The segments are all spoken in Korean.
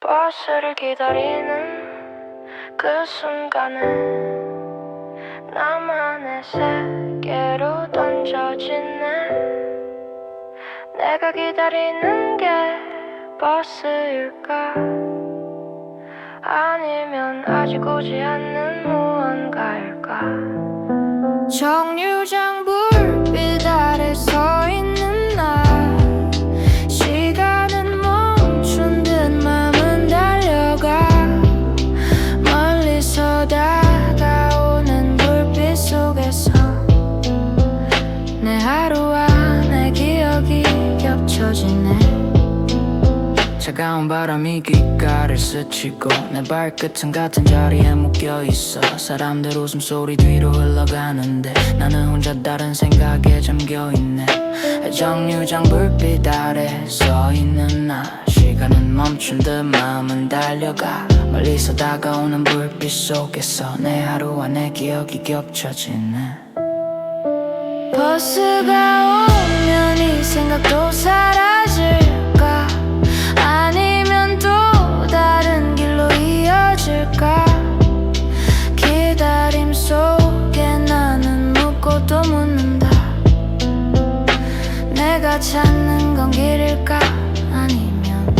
버스를 기다리는 그 순간에 나만의 세계로 던져지네. 내가 기다리는 게 버스일까? 아니면 아직 오지 않는 무언가일까? 정류장 불빛 아래 서 있는 나, 시간은 멈춘 듯 맘은 달려가. 멀리서 다가오는 불빛 속에서 내 하루와 내 기억이 겹쳐지네. 차가운 바람이 귓가를 스치고 내 발끝은 같은 자리에 묶여있어. 사람들 웃음소리 뒤로 흘러가는데 나는 혼자 다른 생각에 잠겨있네. 정류장 불빛 아래 서있는 나, 시간은 멈춘 듯 마음은 달려가. 멀리서 다가오는 불빛 속에서 내 하루와 내 기억이 겹쳐지네. 버스가 오면 이 생각도 사라질까? 아니면 또 다른 길로 이어질까? 기다림 속에 나는 묻고 또 묻는다. 내가 찾는 건 길일까? 아니면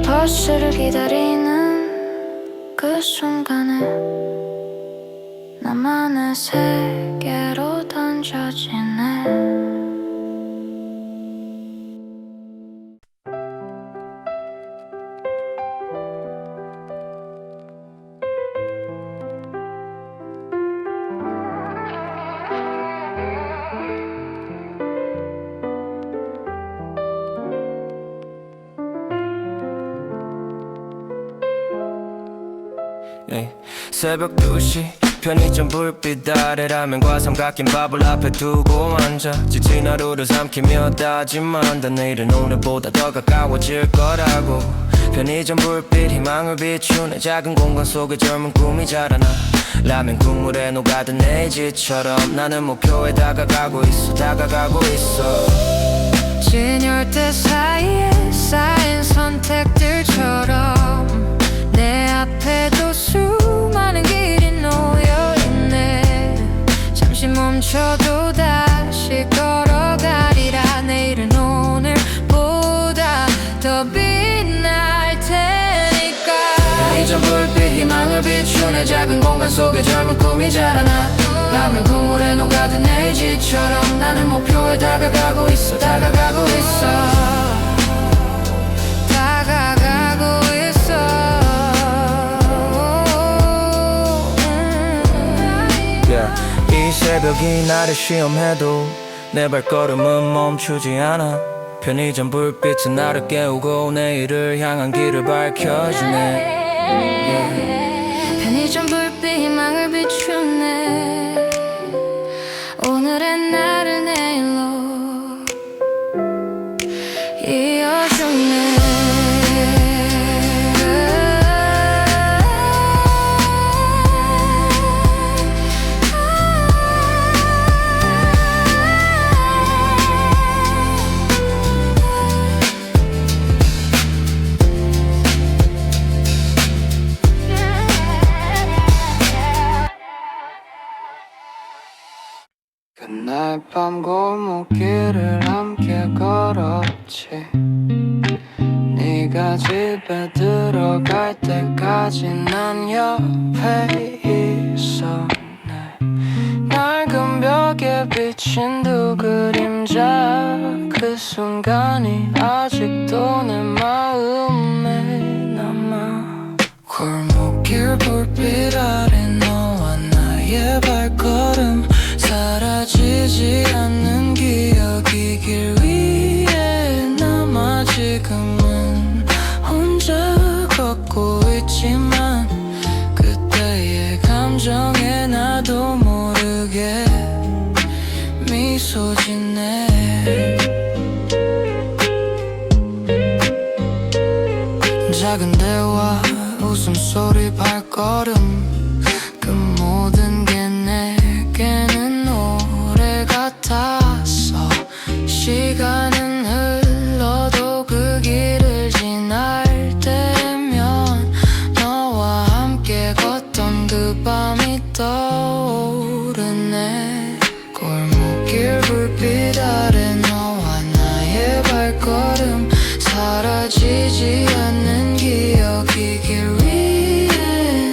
버스를 기다리는 그 순간에 나만의 세계로 던져지네. 새벽 2시 편의점 불빛 아래 라면과 삼각김 밥을 앞에 두고 앉아 지친 하루를 삼키며 다짐한다. 내일은 오늘보다 더 가까워질 거라고. 편의점 불빛 희망을 비추네. 작은 공간 속에 젊은 꿈이 자라나. 라면 국물에 녹아든 에이지처럼 나는 목표에 다가가고 있어. 진열대 사이에 쌓인 선택들처럼 내 앞에도 수많은 길이 놓여있네. 잠시 멈춰도 다시 걸어가리라. 내일은 오늘보다 더 빛날 테니까. 편의점 불빛 희망을 비추네. 작은 공간 속에 젊은 꿈이 자라나. 라면 국물에 녹아든 에이지처럼 나는 목표에 다가가고 있어. 이 새벽이 나를 시험해도 내 발걸음은 멈추지 않아. 편의점 불빛은 나를 깨우고 내일을 향한 길을 밝혀주네. 편의점 불빛 희망을 비추네. 오늘의 나를 내일로 이어주네. 그날 밤 골목길을 함께 걸었지. 네가 집에 들어갈 때까지 난 옆에 있었네. 낡은 벽에 비친 두 그림자, 그 순간이 아직도 내 마음에 남아. 골목길 불빛 아래 너와 나의 발걸음, 사라지지 않는 기억이 길 위에 남아. 지금은 혼자 걷고 있지만 그때의 감정에 나도 모르게 미소 짓네. 작은 대화, 웃음소리, 발걸음, 그 모든 게 내게는 오래 같았어. 시간은 흘러도 그 길을 지날 사라지지 않는 기억이 길 위에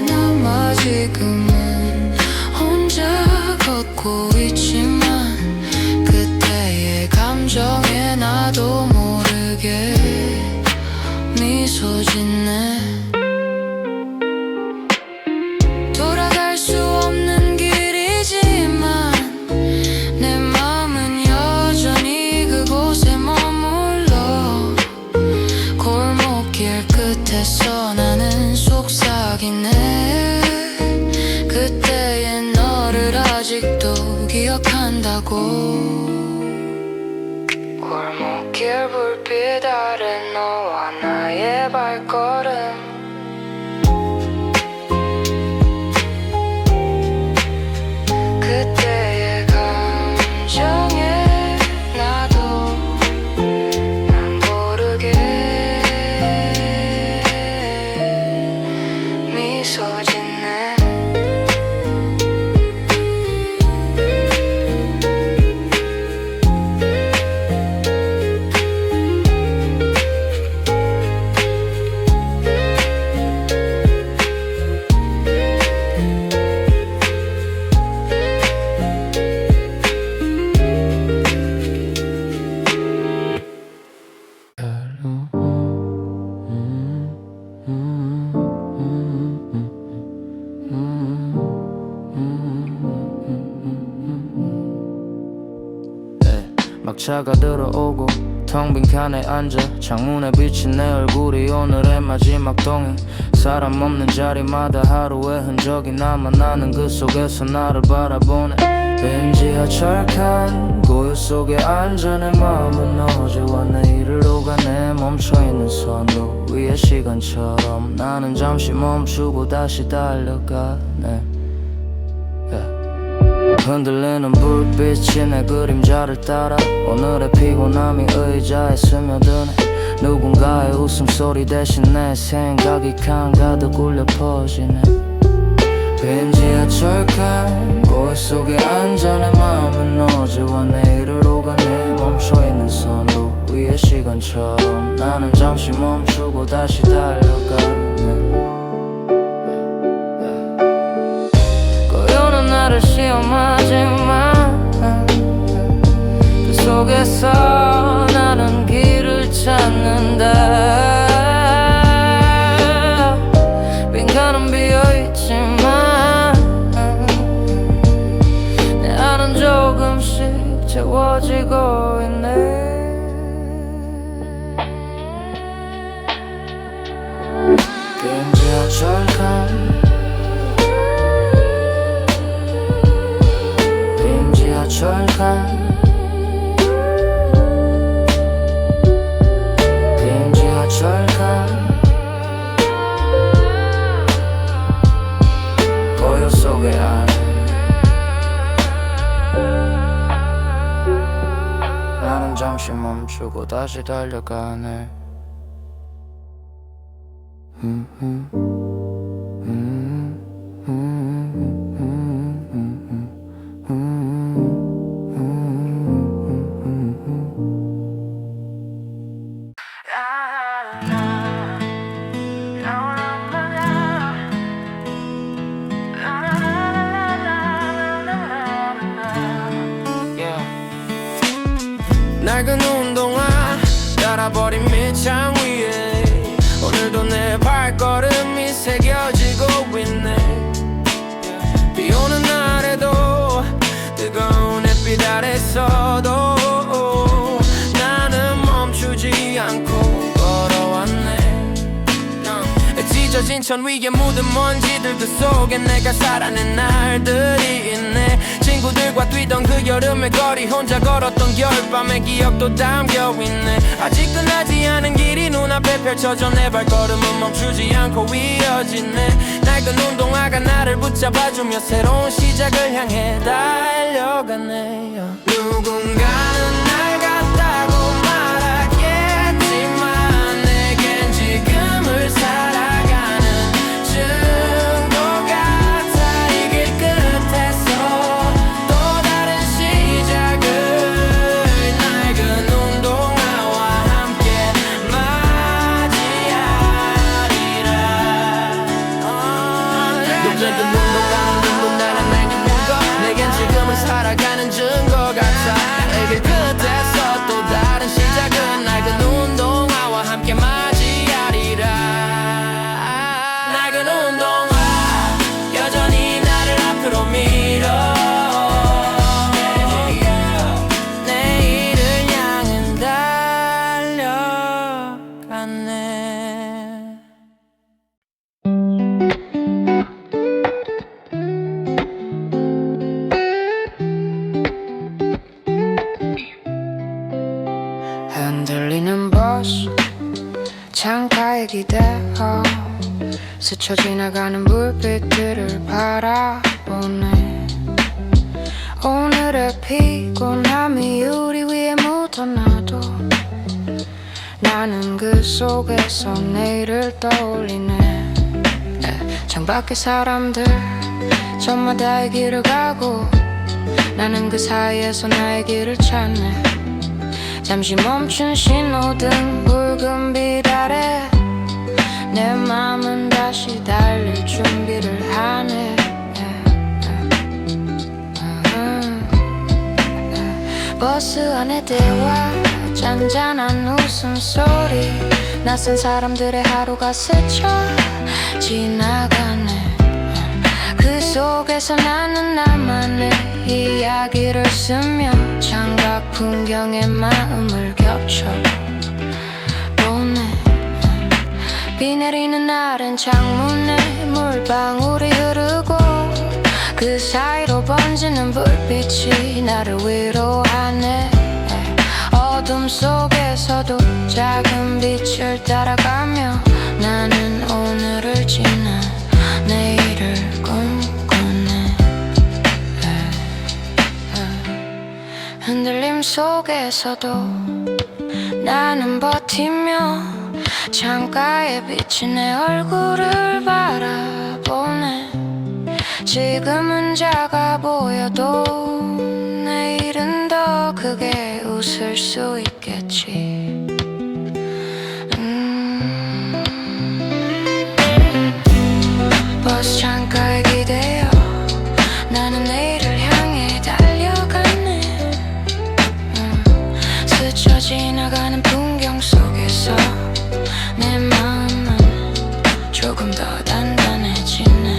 남아 지금은 혼자 걷고 있지만 그때의 감정에 나도 모르게 미소 짓네. 돌아갈 수 없는 길이지만 내 맘은 여전히 그곳에 머물러. 골목길 끝에서 나는 속삭이네. 그때의 너를 아직도 기억한다고. 골목길 불빛 아래 너와 나의 발걸음. 그때의 감정에 나도 난 모르게 미소 짓네. 막차가 들어오고 텅 빈 칸에 앉아 창문에 비친 내 얼굴이 오늘의 마지막 동행. 사람 없는 자리마다 하루의 흔적이 남아 나는 그 속에서 나를 바라보네. 빈 지하철 칸 고요 속에 앉아 내 마음은 어제와 내일을 오가네. 멈춰있는 선로 위의 시간처럼 나는 잠시 멈추고 다시 달려가네. 흔들리는 불빛이 내 그림자를 따라 오늘의 피곤함이 의자에 스며드네. 누군가의 웃음소리 대신 내 생각이 가득 울려 퍼지네. 빈 지하철 칸 고요 속에 앉아 내 마음은 어제와 내일을 오가네. 멈춰있는 선로 위의 시간처럼 나는 잠시 멈추고 다시 달려가네. 고요는 나를 시험하지만 그 속에서 나는 길을 찾는다. 빈칸은 비어있지만 내 안은 조금씩 채워지고 있네. 빈 지하철 칸 지하철칸 빈 지하철칸 고요 속에 안에 나는 잠시 멈추고 다시 달려가네. 낡은 운동화 깔아버린 밑창 위에 오늘도 내 발걸음이 새겨지고 있네. 비 오는 날에도 뜨거운 햇빛 아래서도 나는 멈추지 않고 걸어왔네. 찢어진 천 위에 묻은 먼지들 그 속에 내가 살아낸 날들이 있네. 친구들과 뛰던 그 여름의 거리 혼자 걸었던 겨울밤의 기억도 담겨있네. 아직 끝나지 않은 길이 눈앞에 펼쳐져 내 발걸음은 멈추지 않고 이어지네. 낡은 운동화가 나를 붙잡아주며 새로운 시작을 향해 달려가네. 누군가는 날 같다고 말하겠지만 내겐 지금을 살아가는 증거 같아. 이 길 끝에서 또 다른 시작을 낡은 운동화와 함께 살아가는 증거 같아 내길 끝에서 또 다른 시작은 낡은 운동화와 함께 맞이하리라 낡은 운동화 여전히 나를 앞으로 밀어 내일을 향해 달려가네 흔들리는 버스 창가에 기대어 스쳐 지나가는 불빛들을 바라보네 오늘의 피곤함이 우리 위에 묻어나도 나는 그 속에서 내일을 떠올리네 창밖에 사람들 저마다의 길을 가고 나는 그 사이에서 나의 길을 찾네 잠시 멈춘 신호등 붉은 빛 아래 내 맘은 다시 달릴 준비를 하네 버스 안의 대화 잔잔한 웃음소리 낯선 사람들의 하루가 스쳐 지나가네 그 속에서 나는 나만의 이야기를 쓰며 창밖 풍경에 마음을 겹쳐보네 비 내리는 날엔 창문에 물방울이 흐르고 그 사이로 번지는 불빛이 나를 위로하네 어둠 속에서도 작은 빛을 따라가며 나는 오늘을 지나 내일을 꿈꾸네 흔들림 속에서도 나는 버티며 창가에 비친 내 얼굴을 바라보네 지금은 작아 보여도 내일은 더 크게 웃을 수 있겠지 버스 창가에 기대어 나는 내일을 향해 달려가네 스쳐 지나가는 풍경 속에서 내 마음은 조금 더 단단해지네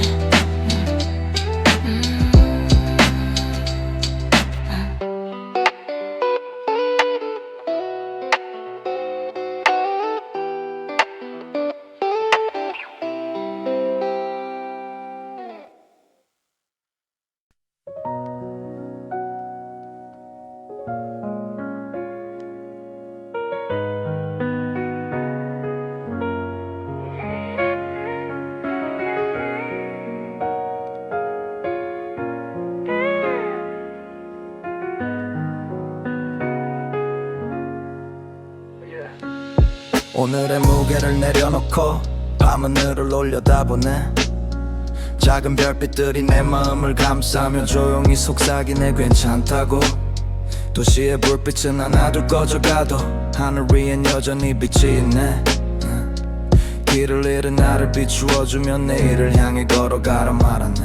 오늘의 무게를 내려놓고 밤하늘을 올려다보네 작은 별빛들이 내 마음을 감싸며 조용히 속삭이네 괜찮다고 도시의 불빛은 하나둘 꺼져가도 하늘 위엔 여전히 빛이 있네 길을 잃은 나를 비추어주며 내일을 향해 걸어가라 말았네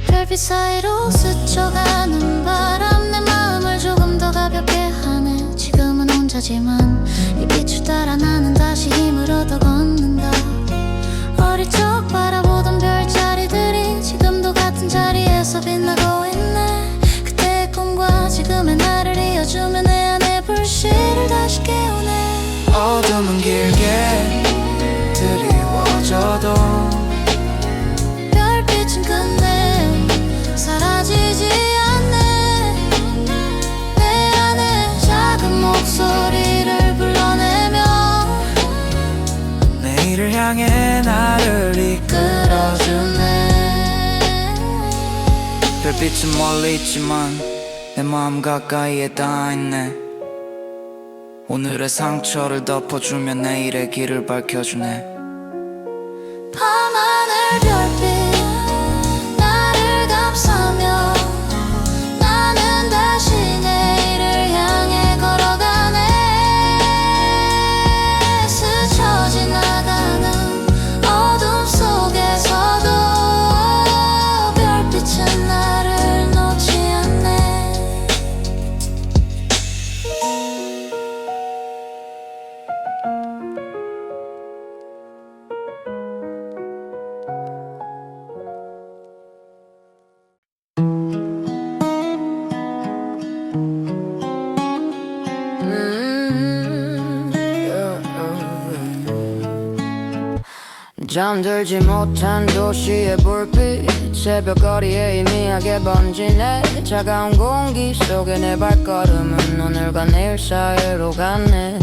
별빛 사이로 스쳐가는 바람 내 마음을 조금 더 가볍게 하네 지금은 혼자지만 이 빛을 따라 나는 다시 힘을 얻어 걷는다 어릴 적 바라보던 별자리들이 지금도 같은 자리에서 빛나고 있네 그때의 꿈과 지금의 나를 이어주며 내 안의 불씨를 다시 깨우네 어둠은 길게 드리워져도 별빛은 끝내 사라지지 않네 내 안에 작은 목소리를 불러내며 내일을 향해 나를 끌어주네 별빛은 멀리 있지만 내 마음 가까이에 닿아있네 오늘의 상처를 덮어주며 내일의 길을 밝혀주네 밤하늘 별빛 나를 감싸며 나는 다시 내일을 향해 걸어가네 스쳐 지나가는 어둠 속에서도 별빛은 나를 놓지 않네 잠들지 못한 도시의 불빛 새벽거리에 희미하게 번지네 차가운 공기 속에 내 발걸음은 오늘과 내일 사이로 가네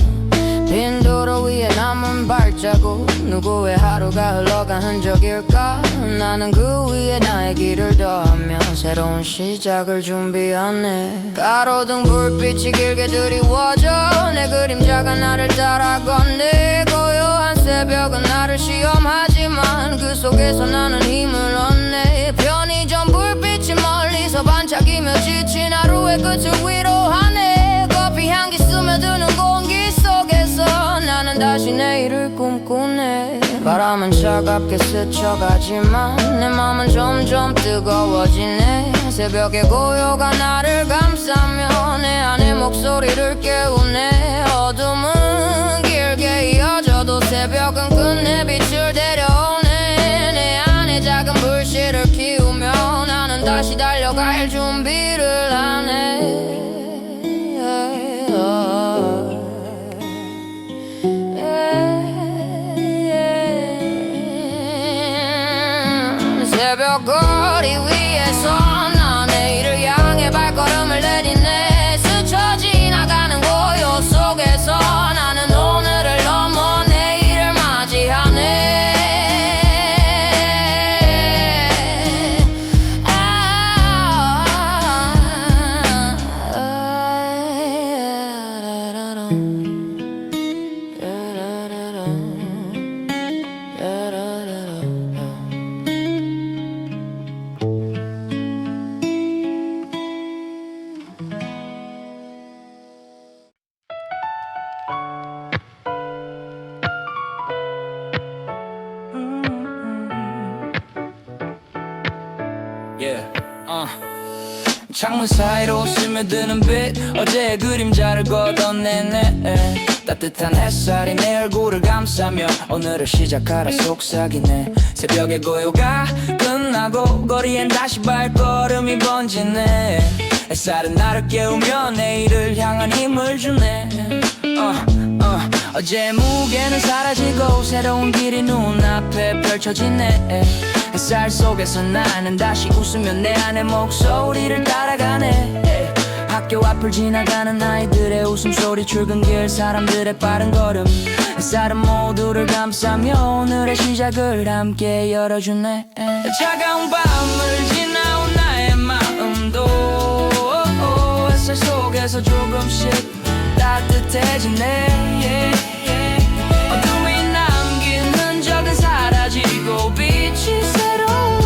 빈 도로 위에 남은 발자국 누구의 하루가 흘러간 흔적일까 나는 그 위에 나의 길을 더하며 새로운 시작을 준비하네 가로등 불빛이 길게 드리워져 내 그림자가 나를 따라 걷네 고요한 새벽은 나를 시험하지만 그 속에서 나는 힘을 얻네 편의점 불빛이 멀리서 반짝이며 지친 하루의 끝을 위로하네 커피 향기 스며드는 공기 속에서 나는 다시 내일을 꿈꾸네 바람은 차갑게 스쳐가지만 내 맘은 점점 뜨거워지네 새벽의 고요가 나를 감싸며 내 안의 목소리를 깨우네 어둠은 길게 이어져도 새벽은 끝내 빛을 데려오네 내 안에 작은 불씨를 키우며 나는 다시 달려갈 준비를 하네 새벽 거리 위에서 나 내일을 향해 발걸음을 내딛네 스쳐 지나가는 고요 속에서 나는 오늘을 넘어 내일을 맞이하네 창문 사이로 스며드는 빛 어제의 그림자를 걷어내네 따뜻한 햇살이 내 얼굴을 감싸며 오늘을 시작하라 속삭이네 새벽의 고요가 끝나고 거리엔 다시 발걸음이 번지네 햇살은 나를 깨우며 내일을 향한 힘을 주네 어제의 무게는 사라지고 새로운 길이 눈앞에 펼쳐지네 햇살 속에서 나는 다시 웃으며 내 안의 목소리를 따라가네 학교 앞을 지나가는 아이들의 웃음소리 출근길 사람들의 빠른 걸음 햇살은 모두를 감싸며 오늘의 시작을 함께 열어주네 차가운 밤을 지나온 나의 마음도 햇살 속에서 조금씩 따뜻해지네 어둠이 남긴 흔적은 사라지고 빛이 새로운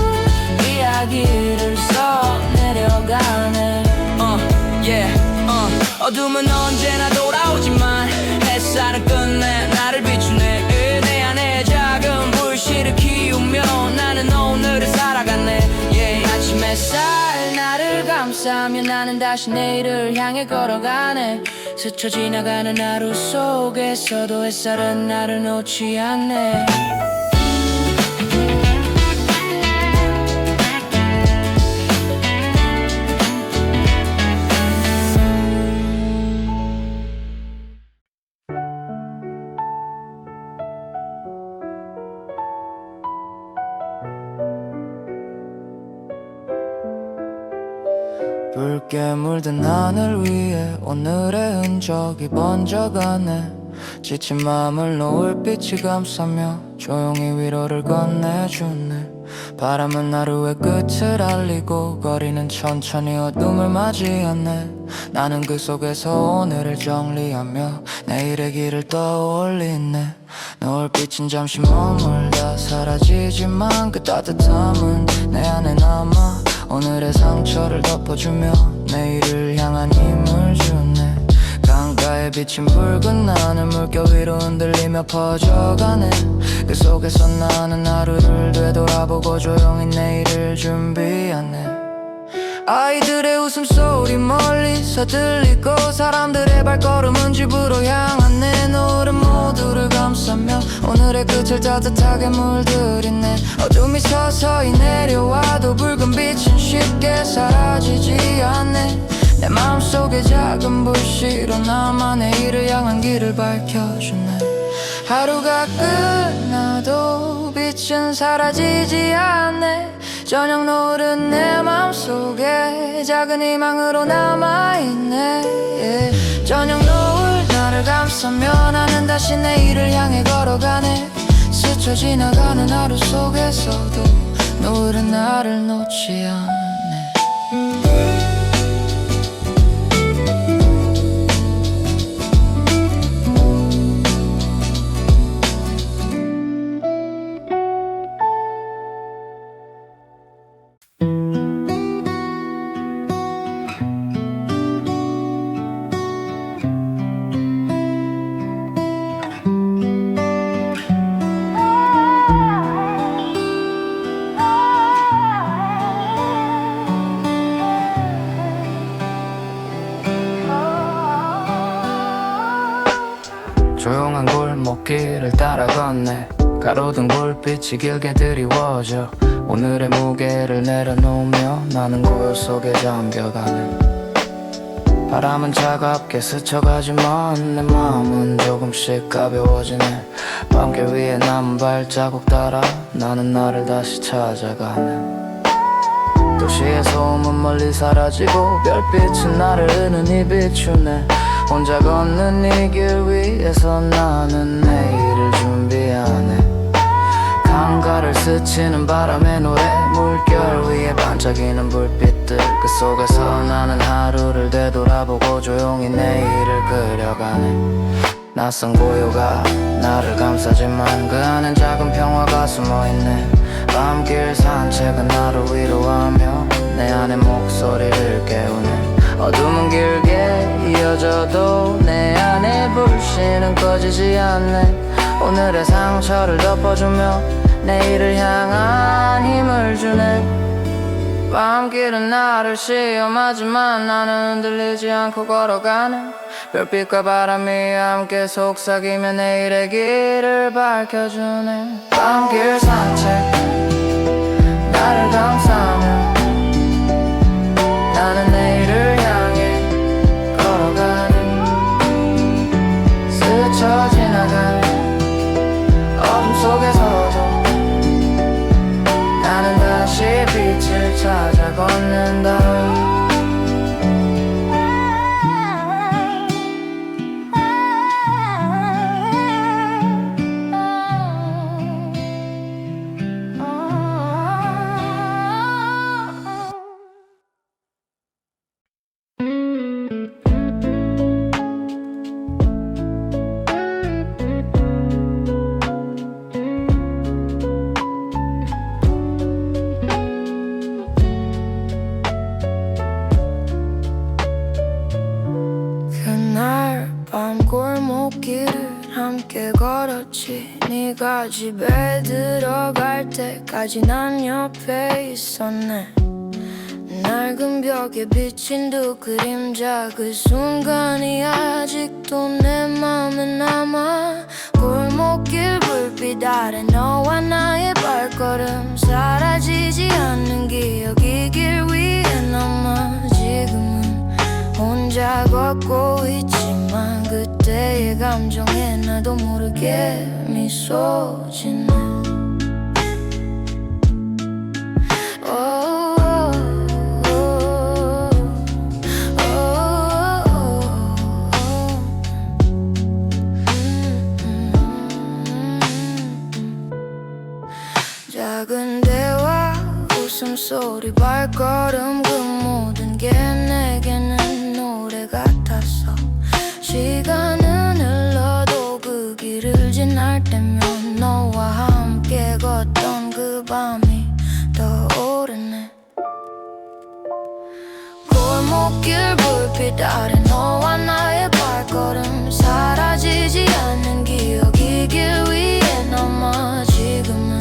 이야기를 써내려가네 어둠은 언제나 돌아오지만 햇살은 끝내 나를 비추네 내 안에 작은 불씨를 키우며 나는 오늘을 살아가네 아침 햇살 나를 감싸며 나는 다시 내일을 향해 걸어가네 스쳐 지나가는 하루 속에서도 햇살은 나를 놓지 않네 붉게 물든 하늘 위에 오늘의 흔적이 번져가네 지친 마음을 노을빛이 감싸며 조용히 위로를 건네주네 바람은 하루의 끝을 알리고 거리는 천천히 어둠을 맞이하네 나는 그 속에서 오늘을 정리하며 내일의 길을 떠올리네 노을빛은 잠시 머물다 사라지지만 그 따뜻함은 내 안에 남아 오늘의 상처를 덮어주며 내일을 향한 힘을 주네 강가에 비친 붉은 하늘 물결 위로 흔들리며 퍼져가네 그 속에서 나는 하루를 되돌아보고 조용히 내일을 준비하네 아이들의 웃음소리 멀리서 들리고 사람들의 발걸음은 집으로 향하네 노을은 모두를 감싸며 오늘의 끝을 따뜻하게 물들이네 어둠이 서서히 내려와도 붉은 빛은 쉽게 사라지지 않네 내 마음속에 작은 불씨로 나만 내일을 향한 길을 밝혀주네 하루가 끝나도 빛이 불빛은 사라지지 않네. 저녁 노을은 내 맘속에 작은 희망으로 남아있네. yeah. 저녁 노을 나를 감싸며 나는 다시 내일을 향해 걸어가네. 스쳐 지나가는 하루 속에서도 노을은 나를 놓지 않네. 조용한 골목길을 따라 걷네. 가로등 불빛이 길게 드리워져. 오늘의 무게를 내려놓으며 나는 고요 속에 잠겨가네. 바람은 차갑게 스쳐가지만 내 마음은 조금씩 가벼워지네. 밤길 위에 남은 발자국 따라 나는 나를 다시 찾아가네. 도시의 소음은 멀리 사라지고 별빛은 나를 은은히 비추네. 혼자 걷는 이 길 위에서 나는 내일을 준비하네. 강가를 스치는 바람의 노래, 물결 위에 반짝이는 불빛들, 그 속에서 나는 하루를 되돌아보고 조용히 내일을 그려가네. 낯선 고요가 나를 감싸지만 그 안엔 작은 평화가 숨어있네. 밤길 산책은 나를 위로하며 내 안의 목소리를 깨우네. 어둠은 길게 이어져도 내 안의 불씨는 꺼지지 않네. 오늘의 상처를 덮어주며 내일을 향한 힘을 주네. 밤길은 나를 시험하지만 나는 흔들리지 않고 걸어가네. 별빛과 바람이 함께 속삭이며 내일의 길을 밝혀주네. 밤길 산책 나를 감싸며 나는 내일을 향해 걸어가네. 스쳐 지나간 어둠 속에서도 나는 다시 빛을 찾아 걷는다. 함께 걸었지. 네가 집에 들어갈 때까지 난 옆에 있었네. 낡은 벽에 비친 두 그림자, 그 순간이 아직도 내 맘에 남아. 골목길 불빛 아래 너와 나의 발걸음, 사라지지 않는 기억이 길 위에 남아. 지금은 혼자 걷고 있지만 그때의 감정에 나도 모르게 미소 짓네. 작은 대화, 웃음소리, 발걸음, 그 모든 게 내게는 노래 같았어. 시간은 흘러도 그 길을 지날 때면 너와 함께 걷던 그 밤이 떠오르네. 골목길 불빛 아래 너와 나의 발걸음, 사라지지 않는 기억이 길 위에 남아. 지금은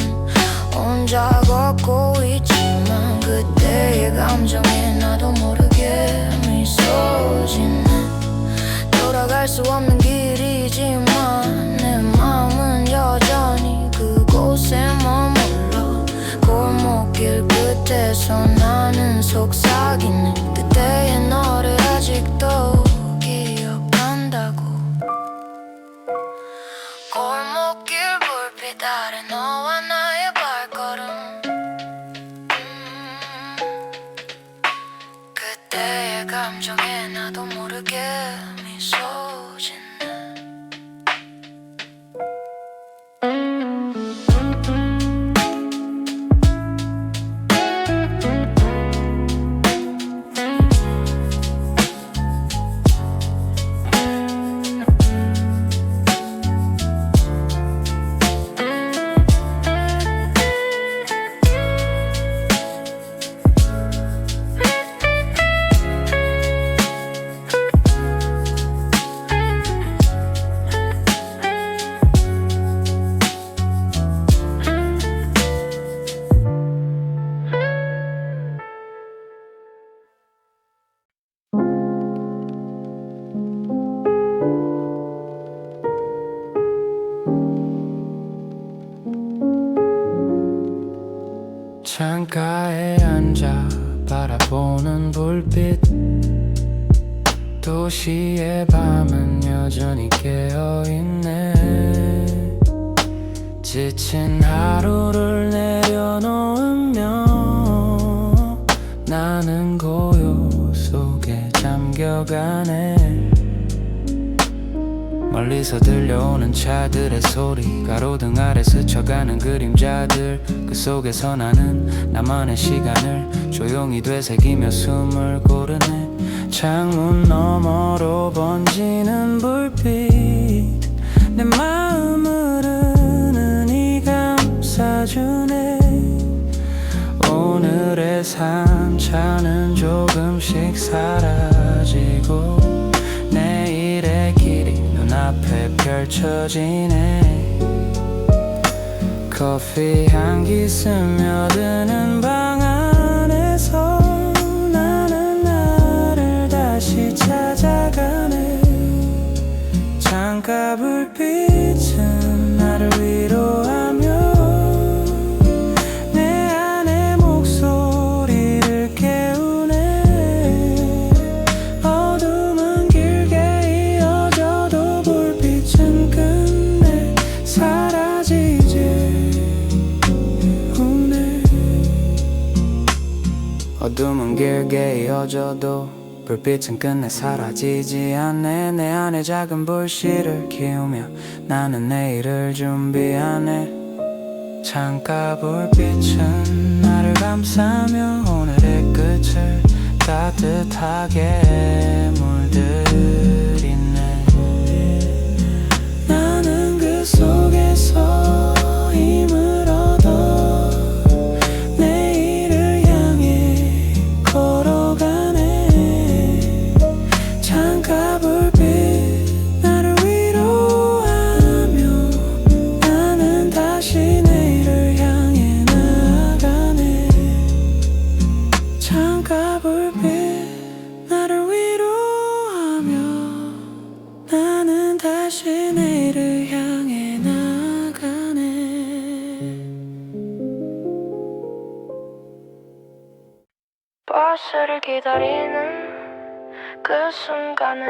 혼자 걷고 있지만 그때의 감정에 나도 모르게 미소 짓네. 돌아갈 수 없는 길이지만 내 마음은 여전히 그곳에 머물러. 골목길 끝에서 나는 속삭이네. 그때의 너를 아직도 기억한다고. 골목길 불빛 아래 너와 나의 창가에 앉아 바라보는 불빛 도시의 밤은 여전히 깨어있네 지친 하루를 내려놓으며 나는 고요 속에 잠겨가네 멀리서 들려오는 차들의 소리 가로등 아래 스쳐가는 그림자들 그 속에서 나는 나만의 시간을 조용히 되새기며 숨을 고르네 창문 너머로 번지는 불빛 내 마음을 은은히 감싸주네 오늘의 삶차는 조금씩 사라지고 내일의 길이 눈앞에 펼쳐지네 커피 향기 스며드는 방 안에서 나는 나를 다시 찾아가네 창가 불빛은 나를 위로하며 내 안의 목소리를 깨우네 어둠은 길게 이어져도 불빛은 끝내 사라지지 않네 어둠은 길게 이어져도 불빛은 끝내 사라지지 않네 내 안에 작은 불씨를 키우며 나는 내일을 준비하네 창가 불빛은 나를 감싸며 오늘의 끝을 따뜻하게 물들이네 나는 그 속에서 힘을 얻어 내일을 향해 걸어가네 창가 불빛 나를 위로하며 나는 다시 내일을 향해 나아가네 창가 불빛 나를 위로하며 나는 다시 내일을 향해 나아가네 버스를 기다리는 그 순간에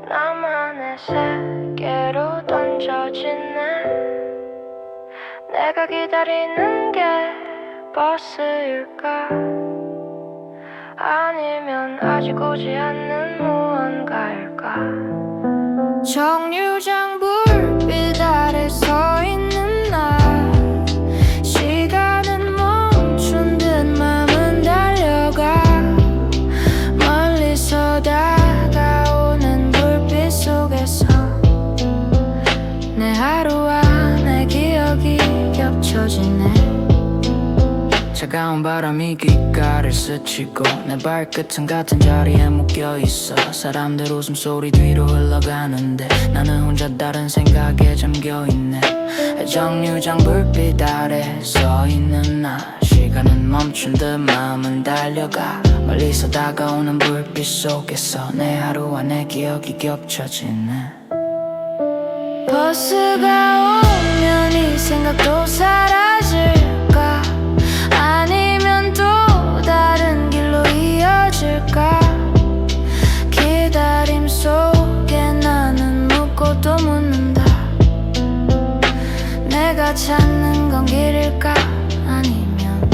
나만의 세계로 던져지네 내가 기다리는 게 버스일까 아니면 아직 오지 않는 무언가일까 정류장 불빛 아래 서 있는 나 시간은 멈춘 듯 맘은 달려가 멀리서 다가오는 불빛 속에서 내 하루와 내 기억이 겹쳐지네 차가운 바람이 귓가를 스치고 내 발끝은 같은 자리에 묶여있어 사람들 웃음소리 뒤로 흘러가는데 나는 혼자 다른 생각에 잠겨있네 정류장 불빛 아래 서있는 나 시간은 멈춘 듯 마음은 달려가 멀리서 다가오는 불빛 속에서 내 하루와 내 기억이 겹쳐지네 버스가 오면 이 생각도 사라질까 아니면 또 다른 길로 이어질까 기다림 속에 나는 묻고 또 묻는다 내가 찾는 건 길일까 아니면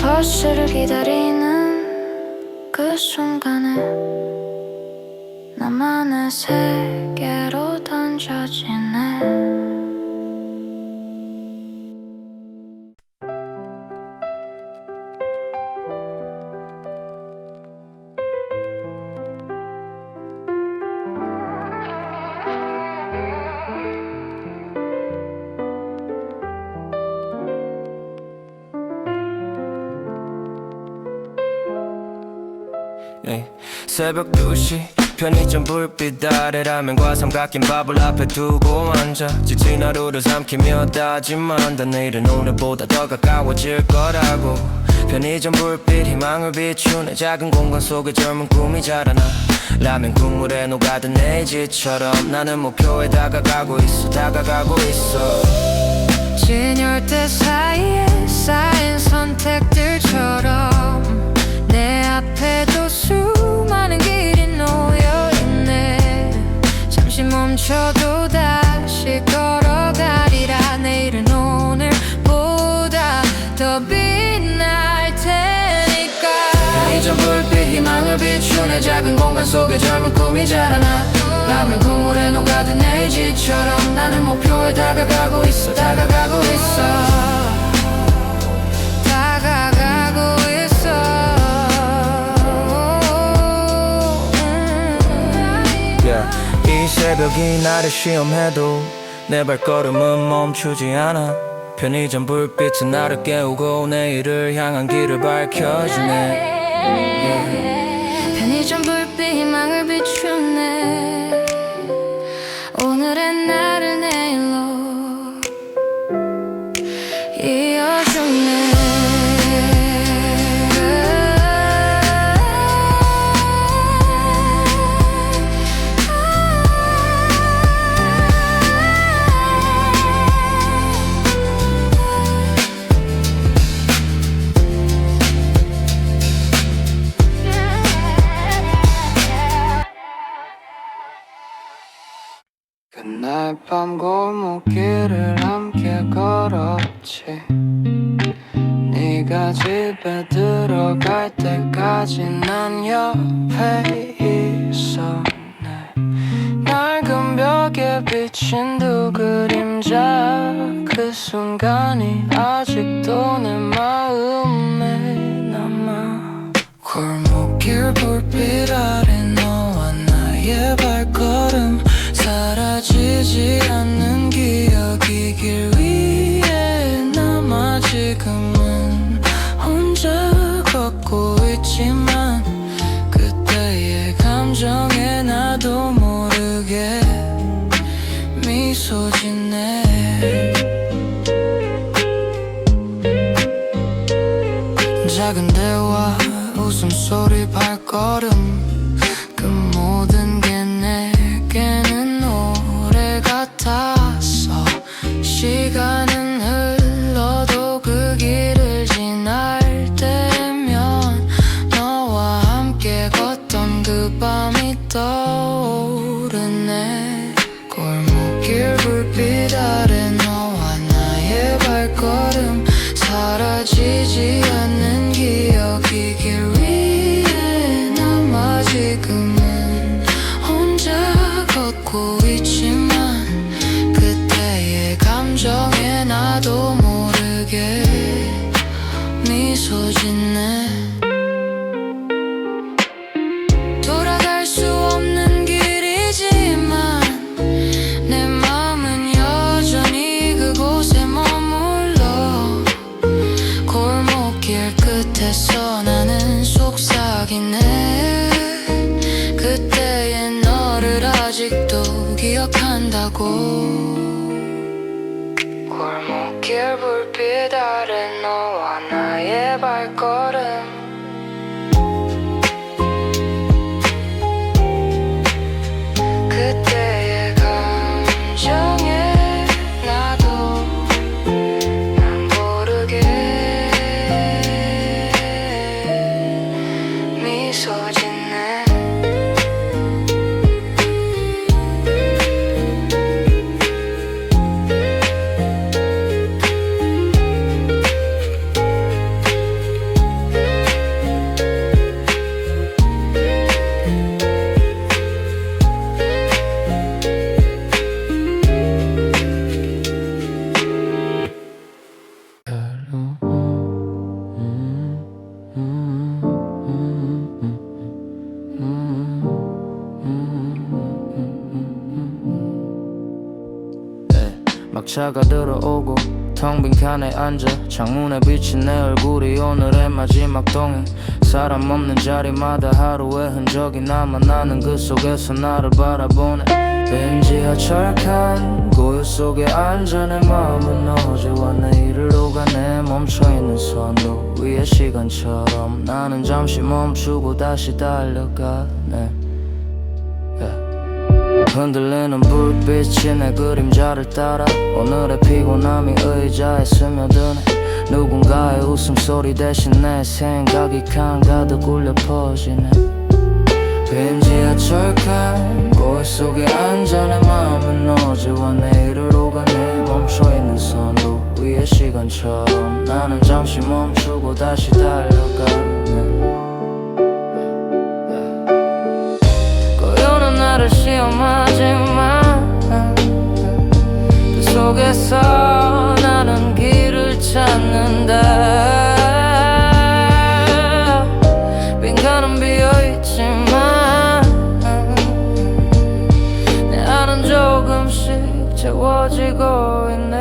버스를 기다리는 그 순간에 나만의 세계로 던져지네 새벽 2시 편의점 불빛 아래 라면과 삼각김 밥을 앞에 두고 앉아 지친 하루를 삼키며 다짐한다 내일은 오늘보다 더 가까워질 거라고 편의점 불빛 희망을 비추네 작은 공간 속에 젊은 꿈이 자라나 라면 국물에 녹아든 네이지처럼 나는 목표에 다가가고 있어 진열대 사이에 쌓인 선택들처럼 내 앞에도 수많은 길이 놓여있네. 잠시 멈춰도 다시 걸어가리라. 내일은 오늘보다 더 빛날 테니까. 편의점 불빛 희망을 비추네. 작은 공간 속에 젊은 꿈이 자라나. 라면 국물에 녹아든 LG처럼 나는 목표에 다가가고 있어. 다가가고 있어. 다가가고 있어. 이 새벽이 나를 시험해도 내 발걸음은 멈추지 않아. 편의점 불빛은 나를 깨우고 내일을 향한 길을 밝혀주네. 편의점 불빛 희망을 비추네. 오늘의 나를 내일로 이어주네. 그날 밤 골목길을 함께 걸었지. 네가 집에 들어갈 때까지 난 옆에 있었네. 낡은 벽에 비친 두 그림자, 그 순간이 아직도 내 마음에 남아. 골목길 불빛 아래 너와 나의 발걸음, 사라지지 않는 기억이길 위해 남아. 지금은 혼자 걷고 있지만 그때의 감정에 나도 모르게 미소 짓네. 작은 대화, 웃음소리, 발걸음, 그 모든 게 내게는 오래 같았어. 시간은 흘러도 그 길을 지날 때면 너와 함께 걷던 그 밤이 떠오르네. 골목길 불빛 아래 너와 나의 발걸음, 사라지지 않는 기억이길 위해 남아. 지금은 혼자 걷고 있지만 그때의 감정에 나도 모르게 미소 짓네. 돌아갈 수 없는 길이지만 내 마음은 여전히 그곳에 머물러. 골목길 끝에서 나는 속삭이네. 그때의 너를 아직도 기억한다고. 골목길 불빛 아래 너와 나의 발걸음, 그때의 감정에 나도 난 모르게 미소 짓네. 막차가 들어오고 텅 빈 칸에 앉아 창문에 비친 내 얼굴이 오늘의 마지막 동행. 사람 없는 자리마다 하루의 흔적이 남아. 나는 그 속에서 나를 바라보네. 빈 지하철 칸 고요 속에 앉아 내 마음은 어제와 내일을 오가네. 멈춰있는 선로 위의 시간처럼 나는 잠시 멈추고 다시 달려가네. 흔들리는 불빛이 내 그림자를 따라 오늘의 피곤함이 의자에 스며드네. 누군가의 웃음소리 대신 내 생각이 가득 울려 퍼지네. 빈 지하철칸 거울 속에 앉아 내 마음은 어제와 내일을 오가네. 멈춰있는 선로 위의 시간처럼 나는 잠시 멈추고 다시 달려가네. 고요는 나를 시험하지만 그 속에서 나는 길을 찾는다. 빈칸은 비어있지만 내 안은 조금씩 채워지고 있네.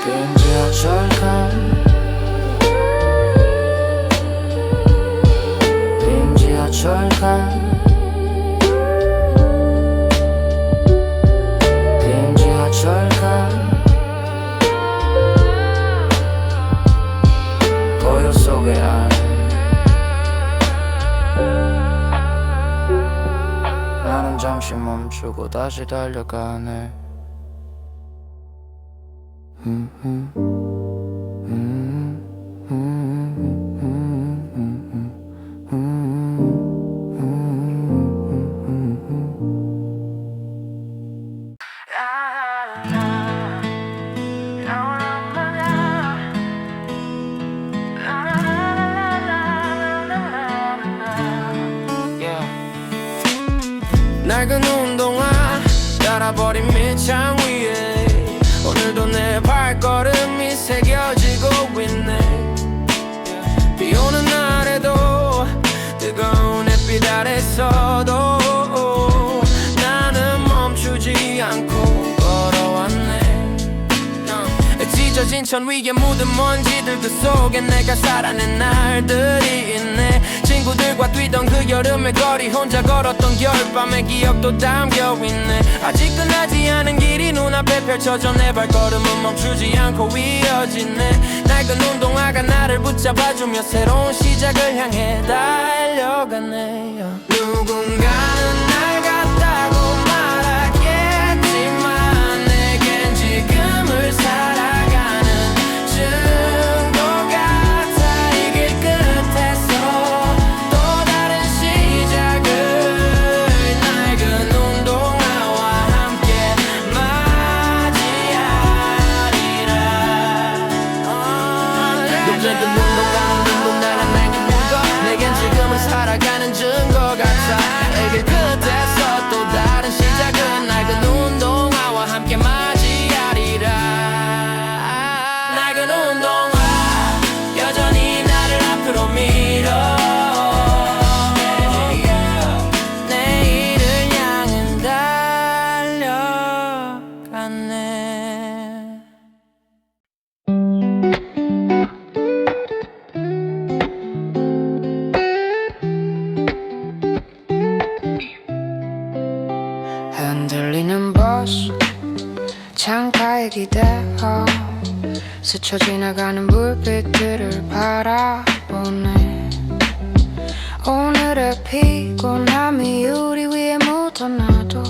빈 지하철칸 빈 지하철칸 빈 지하철칸 고요 속에 나는 잠시 멈추고 다시 달려가네. 낡은 운동화 깔아버린 밑창 위에 오늘도 내 발걸음이 새겨지고 있네. 비오는 날에도 뜨거운 햇빛 아래서도 나는 멈추지 않고 걸어왔네. 찢어진 천 위에 묻은 먼지들 그 속에 내가 살아낸 날들이 있네. 친구들과 뛰던 그 여름의 거리 혼자 걸었던 겨울밤의 기억도 담겨있네. 아직 끝나지 않은 길이 눈앞에 펼쳐져 내 발걸음은 멈추지 않고 이어지네. 낡은 운동화가 나를 붙잡아주며 새로운 시작을 향해 달려가네. 누군가는 날 같다고 말하겠지만 내겐 지금을 살아가는 증거 같아. 이 길 끝에서 또 다른 시작을 낡은 운동화와 함께 맞이하리라. 낡은 운동화는 누군가는 내게 물건 내겐 지금을 살아가는 증거 같아. 이 길 끝에서 또 다른 시작은 낡은 운동화와 함께 맞이하리라. 낡은 운동화 여전히 나를 앞으로 밀어 내일을 향해 달려가네. 흔들리는 버스 창가에 기대어 스쳐 지나가는 불빛들을 바라보네. 오늘의 피곤함이 우리 위에 묻어나도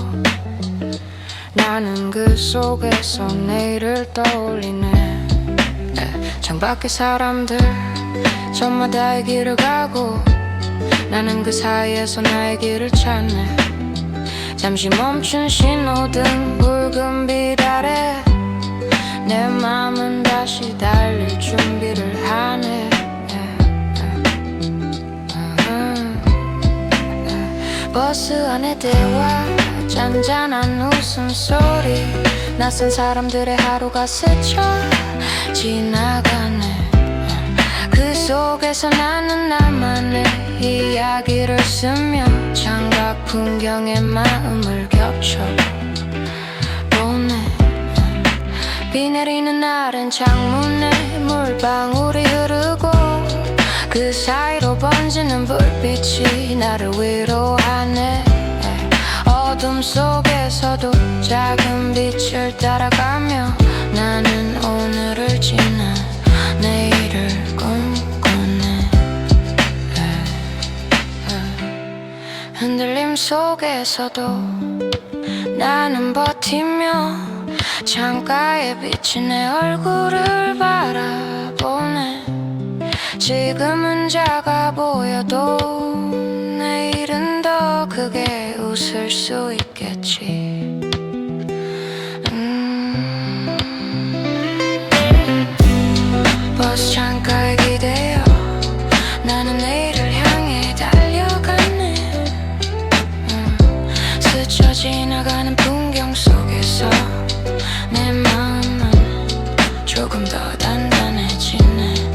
나는 그 속에서 내일을 떠올리네. 창밖의 사람들 저마다의 길을 가고 나는 그 사이에서 나의 길을 찾네. 잠시 멈춘 신호등 붉은 빛 아래 내 맘은 다시 달릴 준비를 하네. 버스 안의 대화 잔잔한 웃음소리 낯선 사람들의 하루가 스쳐 지나가네. 그 속에서 나는 나만의 이야기를 쓰며 창밖 풍경에 마음을 겹쳐보네. 비 내리는 날엔 창문에 물방울이 흐르고 그 사이로 번지는 불빛이 나를 위로하네. 어둠 속에서도 작은 빛을 따라가며 나는 오늘을 지나 내일을 꿈꾸네. 속에서도 나는 버티며 창가에 비친 내 얼굴을 바라보네. 지금은 작아 보여도 내일은 더 크게 웃을 수 있겠지. 버스 창가에 기대어 나는 내일을 향해 달려가네. 스쳐 지나가는 풍경 속에서 내 마음은 조금 더 단단해지네.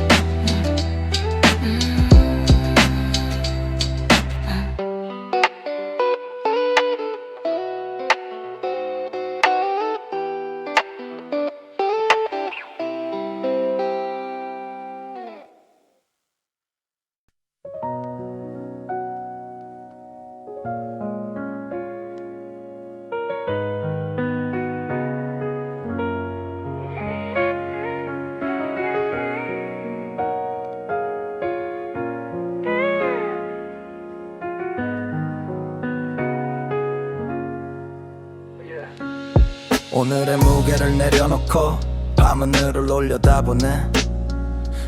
오늘의 무게를 내려놓고 밤하늘을 올려다보네.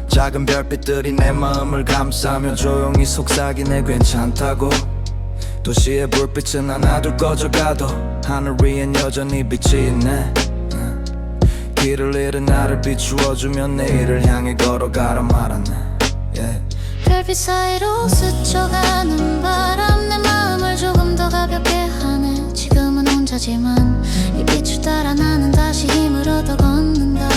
작은 별빛들이 내 마음을 감싸며 조용히 속삭이네. 괜찮다고. 도시의 불빛은 하나둘 꺼져가도 하늘 위엔 여전히 빛이 있네. 길을 잃은 나를 비추어주며 내일을 향해 걸어가라 말았네. 별빛 사이로 스쳐가는 바람 내 마음을 조금 더 가볍게 하네. 지금은 혼자지만 이 빛을 따라 나는 다시 힘을 얻어 걷는다.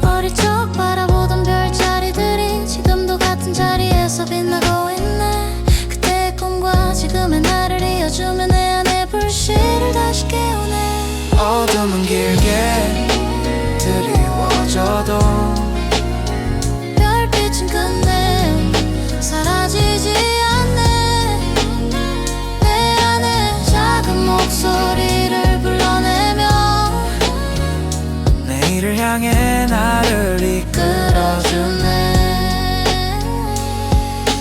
어릴 적 바라보던 별자리들이 지금도 같은 자리에서 빛나고 있네. 그때의 꿈과 지금의 나를 이어주며 내 안의 불씨를 다시 깨우네. 어둠은 길게 드리워져도 별빛은 끝내 사라지지 않네. 내 안에 작은 목소리를 불러내며 내일을 향해 나를 끌어주네.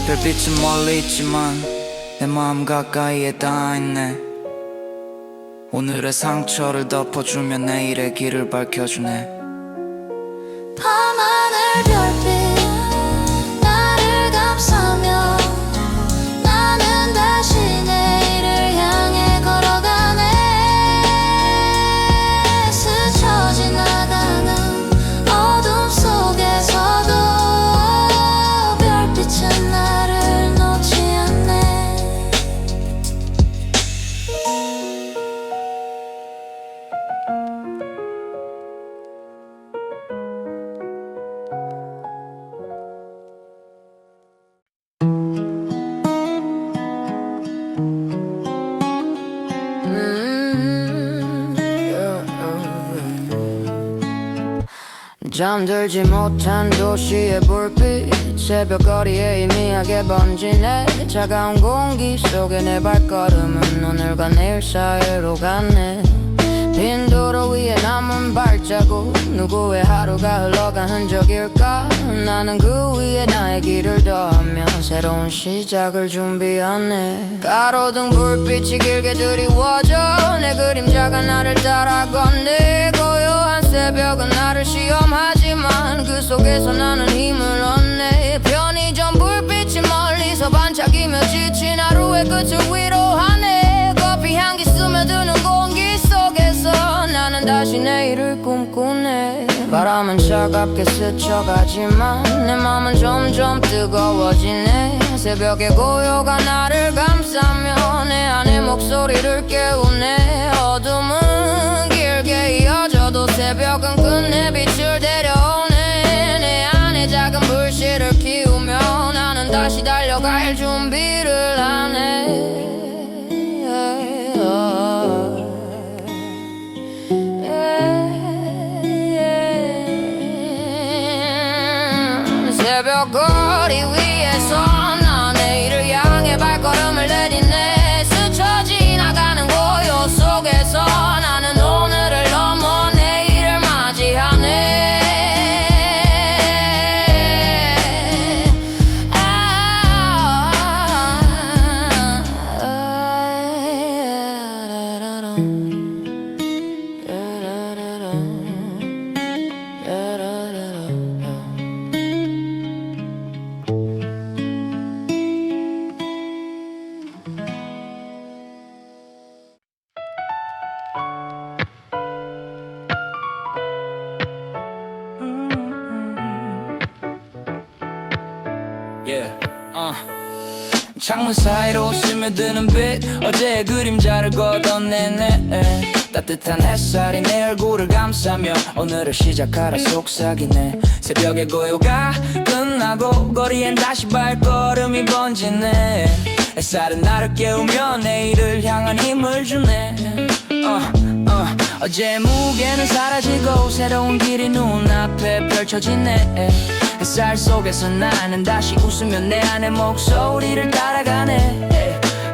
별빛은 멀리 있지만 내 마음 가까이에 닿아있네. 오늘의 상처를 덮어주며 내일의 길을 밝혀주네. 밤하늘 별빛 나를 감싸며 나는 다시 내일을 향해 걸어가네. 스쳐 지나가는 어둠 속에서도 별빛은 나를 놓지 않네. 잠들지 못한 도시의 불빛 새벽거리에 희미하게 번지네. 차가운 공기 속에 내 발걸음은 오늘과 내일 사이로 가네. 빈 도로 위에 남은 발자국 누구의 하루가 흘러간 흔적일까. 나는 그 위에 나의 길을 더하며 새로운 시작을 준비하네. 가로등 불빛이 길게 드리워져 내 그림자가 나를 따라 걷네. 고요한 새벽은 나를 시험하지만 그 속에서 나는 힘을 얻네. 편의점 불빛이 멀리서 반짝이며 지친 하루의 끝을 위로하네. 커피 향기 스며드는 공기 속에서 나는 다시 내일을 꿈꾸네. 바람은 차갑게 스쳐가지만 내 맘은 점점 뜨거워지네. 새벽의 고요가 나를 감싸며 내 안의 목소리를 깨우네. 어둠은 길게 이어져도 새벽은 끝내 빛을 데려오네. 내 안에 작은 불씨를 키우며 나는 다시 달려갈 준비를 하네. 새벽 거리 위에서 나 내일을 향해 발걸음을 내딛네. 스쳐 지나가는 고요 속에서 나는 오늘을 넘어 내일을 맞이하네. 창문 사이로 스며드는 빛 어제의 그림자를 걷어내네 따뜻한 햇살이 내 얼굴을 감싸며 오늘을 시작하라 속삭이네 새벽의 고요가 끝나고 거리엔 다시 발걸음이 번지네 햇살은 나를 깨우며 내일을 향한 힘을 주네 어제의 무게는 사라지고 새로운 길이 눈앞에 펼쳐지네 햇살 속에서 나는 다시 웃으며 내 안의 목소리를 따라가네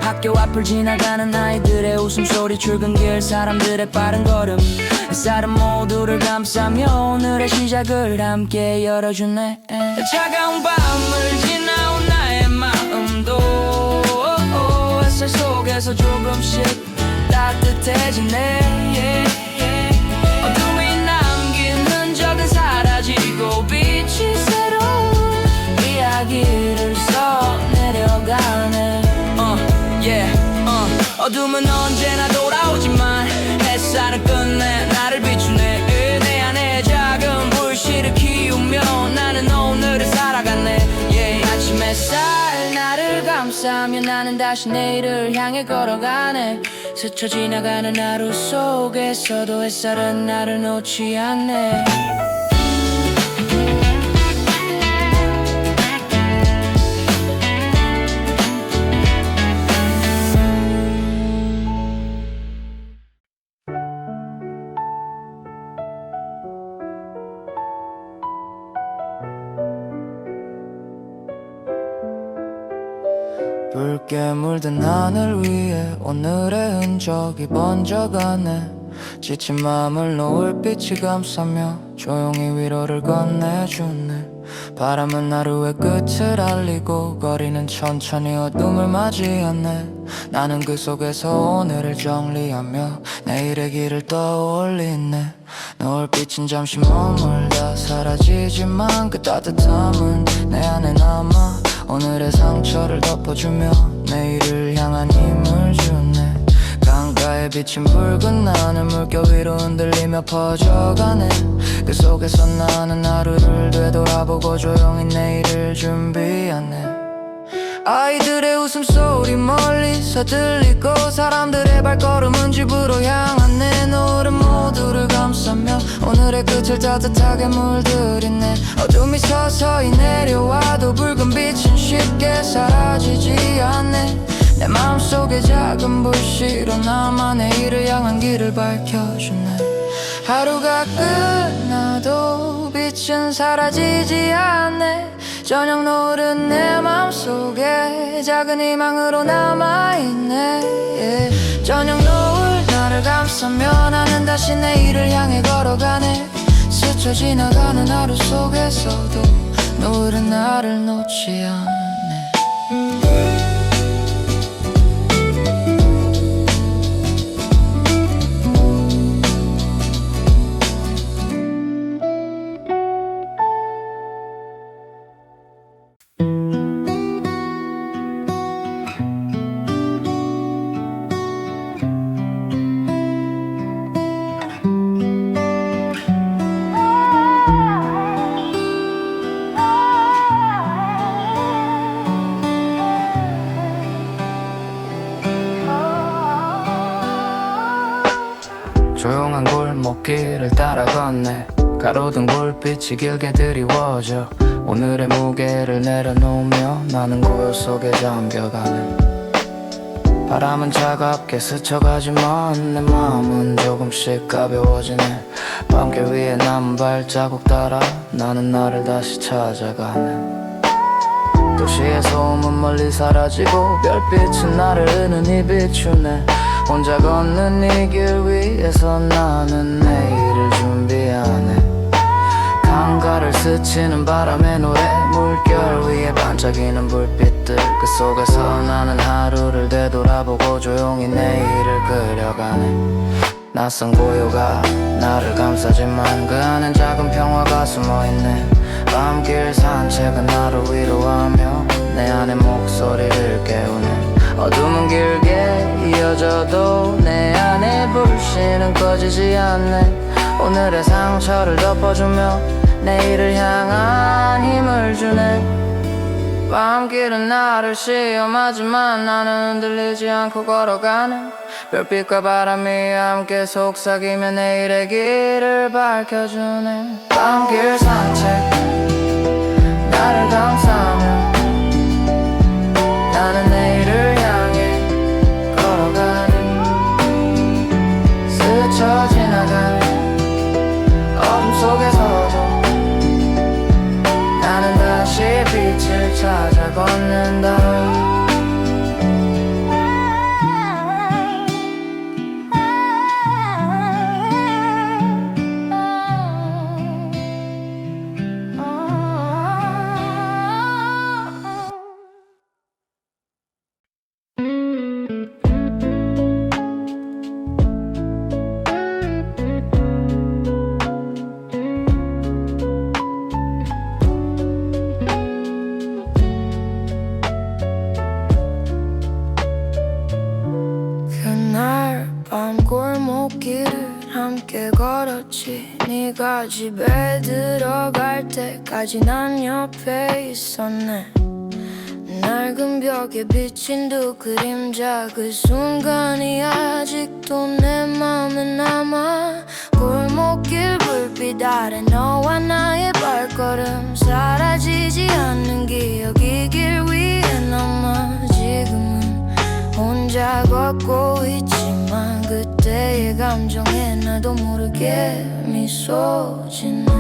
학교 앞을 지나가는 아이들의 웃음소리 출근길 사람들의 빠른 걸음 햇살은 모두를 감싸며 오늘의 시작을 함께 열어주네 차가운 밤을 지나온 나의 마음도 햇살 속에서 조금씩 따뜻해지네 어둠이 남긴 흔적은 사라지고 빛이 새로운 이야기를 써내려가네 어둠은 언제나 돌아오지만 햇살은 끝내 나를 비추네 내 안에 작은 불씨를 키우며 나는 오늘을 살아가네 아침 햇살 나를 감싸며 나는 다시 내일을 향해 걸어가네 스쳐 지나가는 하루 속에서도 햇살은 나를 놓지 않네 붉게 물든 하늘 위에 오늘의 흔적이 번져가네 지친 마음을 노을빛이 감싸며 조용히 위로를 건네주네 바람은 하루의 끝을 알리고 거리는 천천히 어둠을 맞이하네 나는 그 속에서 오늘을 정리하며 내일의 길을 떠올리네 노을빛은 잠시 머물다 사라지지만 그 따뜻함은 내 안에 남아 오늘의 상처를 덮어주며 내일을 향한 힘을 주네 강가에 비친 붉은 나는 물결 위로 흔들리며 퍼져가네 그 속에서 나는 하루를 되돌아보고 조용히 내일을 준비하네 아이들의 웃음소리 멀리서 들리고 사람들의 발걸음은 집으로 향하네 노을은 모두를 감싸며 오늘의 끝을 따뜻하게 물들이네 어둠이 서서히 내려와도 붉은 빛은 쉽게 사라지지 않네 내 마음속에 작은 불씨로 남아 내일을 향한 길을 밝혀주네 하루가 끝나도 빛은 사라지지 않네 저녁 노을은 내 맘속에 작은 희망으로 남아있네 저녁 노을 나를 감싸며 나는 다시 내일을 향해 걸어가네 스쳐 지나가는 하루 속에서도 노을은 나를 놓지 않네 조용한 골목길을 따라 걷네 가로등 불빛이 길게 드리워져 오늘의 무게를 내려놓으며 나는 고요 속에 잠겨가네 바람은 차갑게 스쳐가지만 내 마음은 조금씩 가벼워지네 밤길 위에 남은 발자국 따라 나는 나를 다시 찾아가네 도시의 소음은 멀리 사라지고 별빛은 나를 은은히 비추네 혼자 걷는 이 길 위에서 나는 내일을 준비하네 강가를 스치는 바람의 노래 물결 위에 반짝이는 불빛들 그 속에서 나는 하루를 되돌아보고 조용히 내일을 끌려가네. 낯선 고요가 나를 감싸지만 그 안엔 작은 평화가 숨어있네. 밤길 산책은 나를 위로하며 내 안의 목소리를 깨우네. 어둠은 길게 이어져도 내 안의 불씨는 꺼지지 않네. 오늘의 상처를 덮어주며 내일을 향한 힘을 주네. 밤길은 나를 시험하지만 나는 흔들리지 않고 걸어가네. 별빛과 바람이 함께 속삭이며 내일의 길을 밝혀주네. 밤길 산책 나를 감싸며 나는 내일을 향해 걸어가네. 스쳐 지나가네 어둠 속에서도 나는 다시 빛을 찾아 걷는다. 그날 밤 골목길을 함께 걸었지. 네가 집에 들어갈 때까지 난 옆에 있었네. 낡은 벽에 비친 두 그림자 그 순간이 아직도 내 맘에 남아. 골목길 불빛 아래 너와 나의 발걸음 사라지지 않는 기억이 길 위에 남아. 지금은 혼자 걷고 있지만 그때의 감정에 나도 모르게 미소 짓네.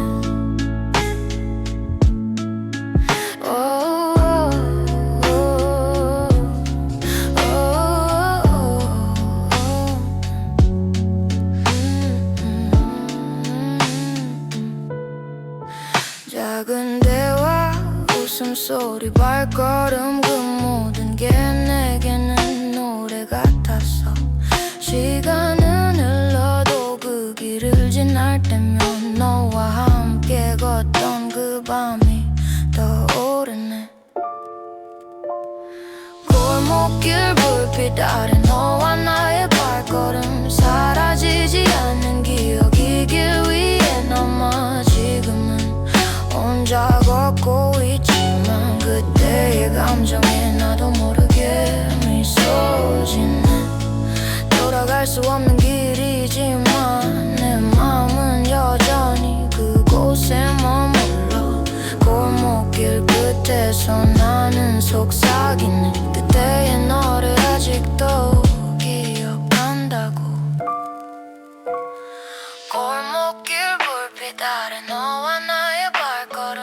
작은 대화 웃음소리 발걸음 그 모든 게 내게는 노래 같았어. 시간은 흘러도 그 길을 지날 때면 너와 함께 걷던 그 밤이 떠오르네. 골목길 불빛 아래 너와 나의 발걸음 사라지지 않는 기억이 길 위에 남아. 지금은 혼자 걷고 있지만 그때의 감정에 나도 모르게 미소 짓네. 돌아갈 수 없는 길이지만 내 마음은 여전히 그곳에 머물러. 골목길 끝에서 나는 속삭이네. 그때의 너를 아직도 기억한다고. 골목길 불빛 아래 너와 나의 발걸음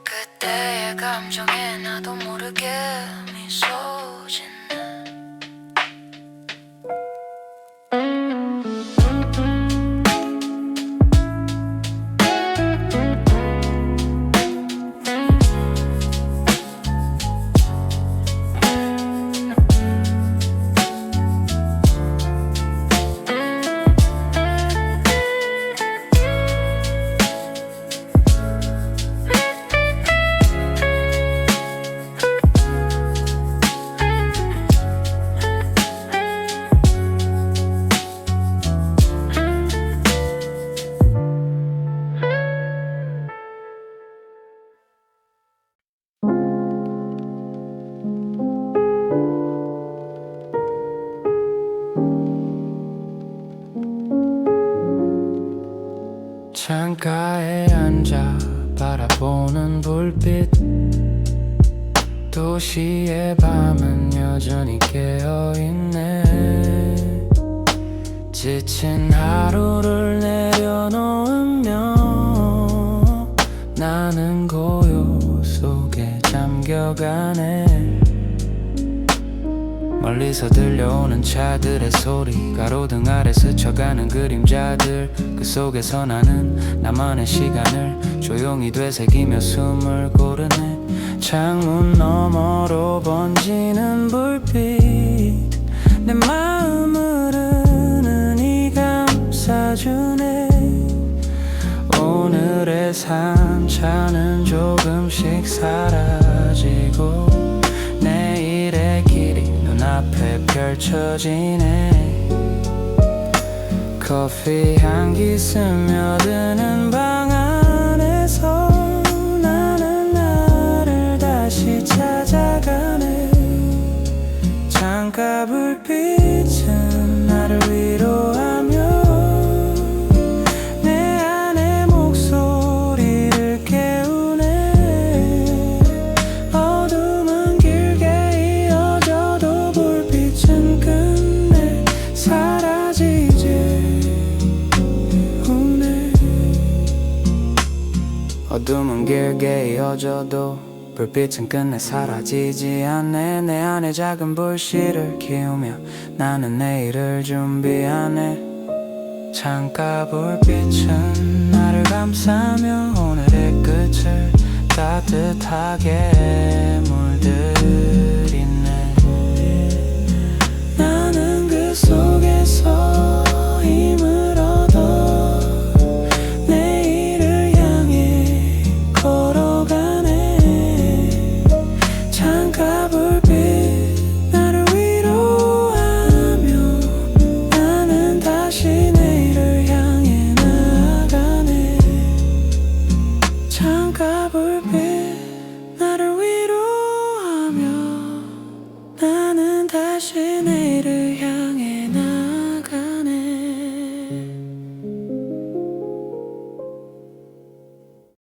그때의 감정에 나도 모르게 미소 짓네. 창가에 앉아 바라보는 불빛. 도시의 밤은 여전히 깨어있네. 지친 하루를 내려놓으며 나는 고요 속에 잠겨가네. 멀리서 들려오는 차들의 소리, 가로등 아래 스쳐가는 그림자들, 그 속에서 나는 나만의 시간을 조용히 되새기며 숨을 고르네. 창문 너머로 번지는 불빛 내 마음을 은은히 감싸주네 오늘의 상처는 조금씩 사라지고 내일의 길이 눈앞에 펼쳐지네 커피 향기 스며드는 방 안에서 나는 나를 다시 찾아가네 창가 불빛은 나를 위로하며 내 안의 목소리를 깨우네 어둠은 길게 이어져도 불빛은 끝내 사라지지 우네 어둠은 길게 이어져도 불빛은 끝내 사라지지 않네 내 안에 작은 불씨를 키우며 나는 내일을 준비하네 창가 불빛은 나를 감싸며 오늘의 끝을 따뜻하게 물들이네 나는 그 속에서 힘을 얻어 내일을 향해 걸어가네 창가 불빛 나를 위로하며 나는 다시 내일을 향해 나아가네 창가 불빛 나를 위로하며 나는 다시 내일을